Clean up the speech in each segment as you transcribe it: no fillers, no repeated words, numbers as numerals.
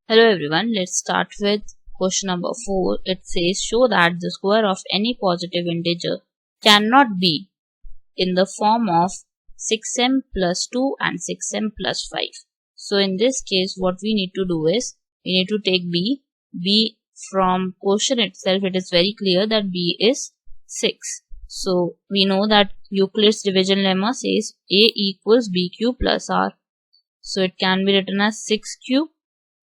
Hello everyone, let's start with question number 4. It says show that the square of any positive integer cannot be in the form of 6m plus 2 and 6m plus 5. So in this case what we need to do is we need to take b. B from question itself it is very clear that b is 6. So we know that Euclid's division lemma says a equals bq plus r. So it can be written as 6q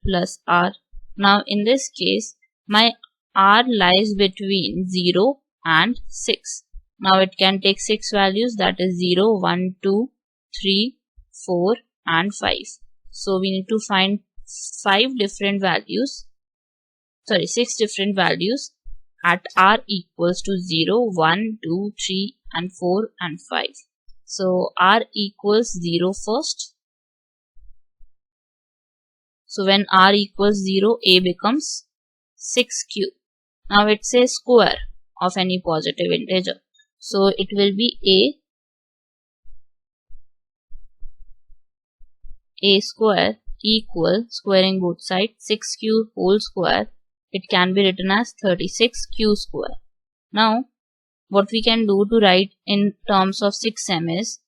plus r. Now in this case my r lies between 0 and 6. Now it can take 6 values, that is 0, 1, 2, 3, 4 and 5. So we need to find 6 different values at r equals to 0, 1, 2, 3 and 4 and 5. So r equals 0 first. So when r equals 0, a becomes 6q. Now it says square of any positive integer. So it will be a square equal, squaring both sides, 6q whole square. It can be written as 36q square. Now what we can do to write in terms of 6m is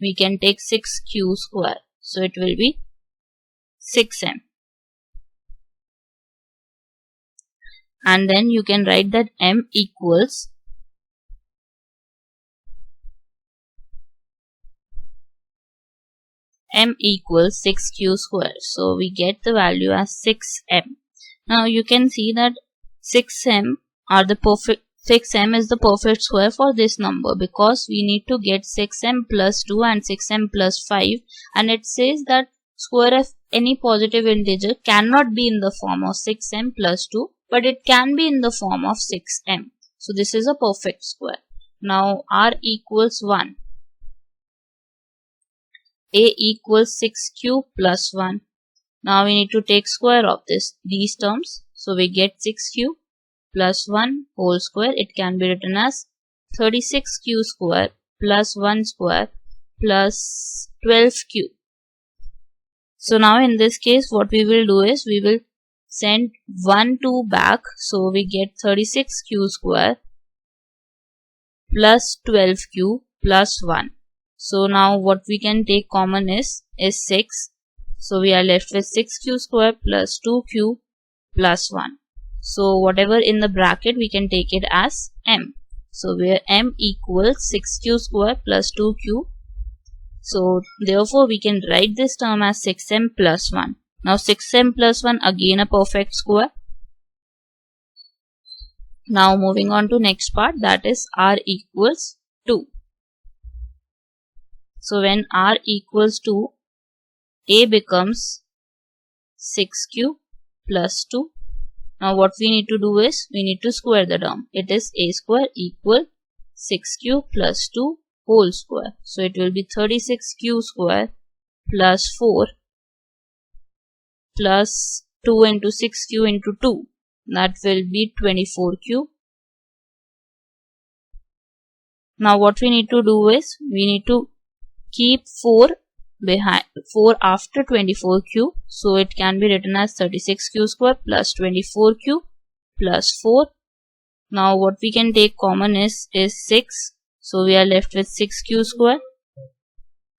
we can take 6q square. So it will be 6m. And then you can write that m equals m equals 6q square. So we get the value as 6m. Now you can see that 6m is the perfect square for this number, because we need to get 6m plus 2 and 6m plus 5, and it says that square of any positive integer cannot be in the form of 6m plus 2, but it can be in the form of 6m. So this is a perfect square. Now r equals 1. A equals 6q plus 1. Now we need to take square of these terms. So we get 6q plus 1 whole square. It can be written as 36q square plus 1 square plus 12q. So now in this case what we will do is we will send 1 2 back. So we get 36q square plus 12q plus 1. So now what we can take common is 6. So we are left with 6q square plus 2q plus 1. So whatever in the bracket we can take it as m. So where m equals 6q square plus 2q. So therefore we can write this term as 6m plus 1. Now 6m plus 1, again a perfect square. Now moving on to next part, that is r equals 2. So when r equals 2, a becomes 6q plus 2. Now what we need to do is we need to square the term. It is a square equal 6q plus 2 whole square. So it will be 36q square plus 4 plus 2 into 6q into 2. That will be 24q. Now what we need to do is we need to keep 4 after 24q. So it can be written as 36q square plus 24q plus 4. Now what we can take common is 6. So we are left with 6q square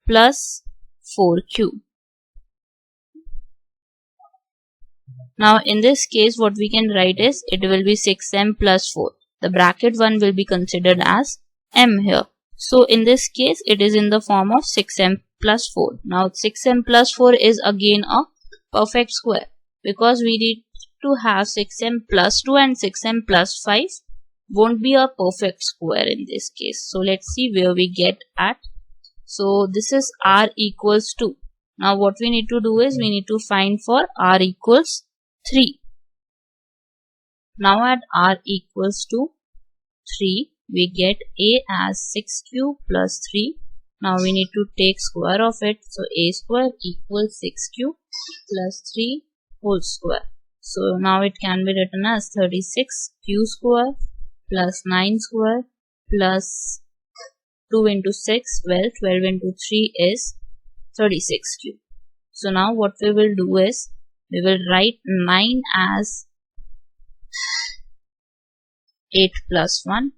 plus 4q. Now in this case what we can write is it will be 6m plus 4. The bracket 1 will be considered as m here. So in this case it is in the form of 6m plus 4. Now 6m plus 4 is again a perfect square, because we need to have 6m plus 2 and 6m plus 5 won't be a perfect square in this case. So let's see where we get at. So this is r equals 2. Now what we need to do is we need to find for r equals 3. Now at r equals to 3 we get a as 6q plus 3. Now we need to take square of it. So a square equals 6q plus 3 whole square. So now it can be written as 36q square plus 9 square plus 2 into 6, well 12 into 3 is 36q. So now what we will do is we will write 9 as 8 plus 1.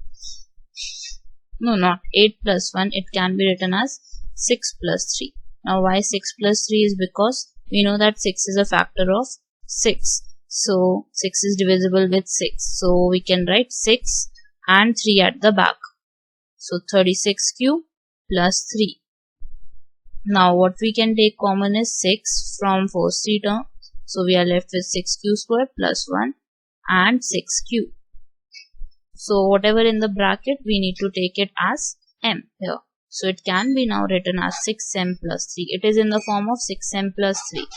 No, not 8 plus 1. It can be written as 6 plus 3. Now why 6 plus 3 is because we know that 6 is a factor of 6. So 6 is divisible with 6. So we can write 6 and 3 at the back. So 36q plus 3. Now what we can take common is 6 from first 3 terms. So we are left with 6q square plus 1 and 6q. So whatever in the bracket, we need to take it as m here. So it can be now written as 6m plus 3. It is in the form of 6m plus 3.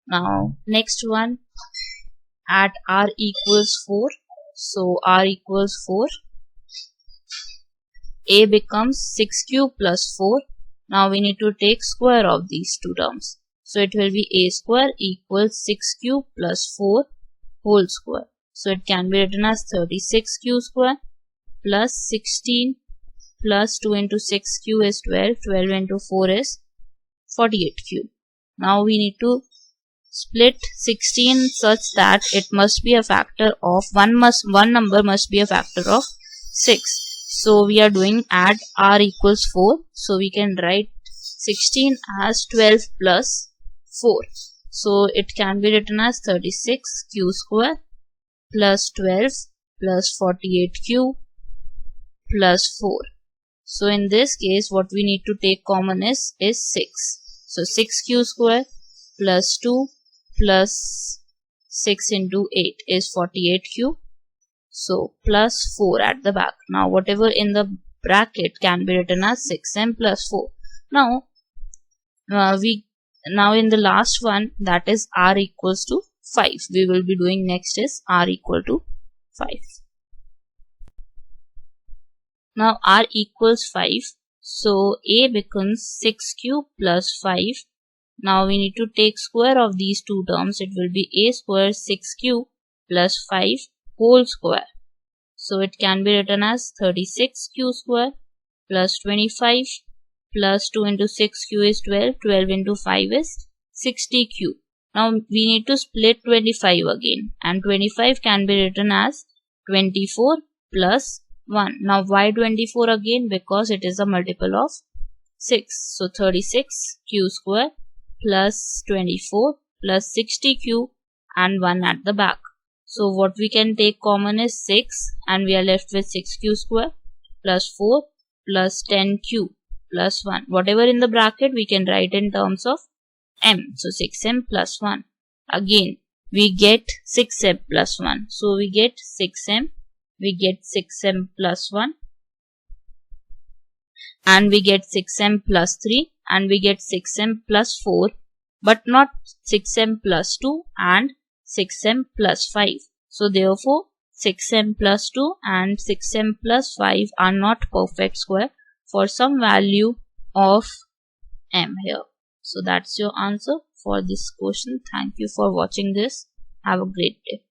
Now next one, at r equals 4. So r equals 4. A becomes 6q plus 4. Now we need to take square of these two terms. So it will be a square equals 6q plus 4 whole square. So it can be written as 36q square plus 16 plus 2 into 6q is 12. 12 into 4 is 48q. Now we need to split 16 such that it must be a factor of one number must be a factor of 6. So we are doing add r equals 4. So we can write 16 as 12 plus 4. So it can be written as 36q square plus 12 plus 48q plus 4. So in this case what we need to take common is 6. So 6q square plus 2 plus 6 into 8 is 48q. So plus 4 at the back. Now whatever in the bracket can be written as 6m plus 4. Now in the last one, that is r equals to 5. We will be doing next is r equal to 5. Now r equals 5. So a becomes 6q plus 5. Now we need to take square of these two terms. It will be a square 6q plus 5 whole square. So it can be written as 36q square plus 25 plus 2 into 6q is 12. 12 into 5 is 60q. Now we need to split 25 again, and 25 can be written as 24 plus 1. Now why 24 again? Because it is a multiple of 6. So 36q square plus 24 plus 60q and 1 at the back. So what we can take common is 6, and we are left with 6q square plus 4 plus 10q plus 1. Whatever in the bracket we can write in terms of m. So 6m plus 1. Again we get 6m plus 1. So we get 6m, we get 6m plus 1, and we get 6m plus 3, and we get 6m plus 4, but not 6m plus 2 and 6m plus 5. So therefore 6m plus 2 and 6m plus 5 are not perfect square for some value of m here. So that's your answer for this question. Thank you for watching this. Have a great day.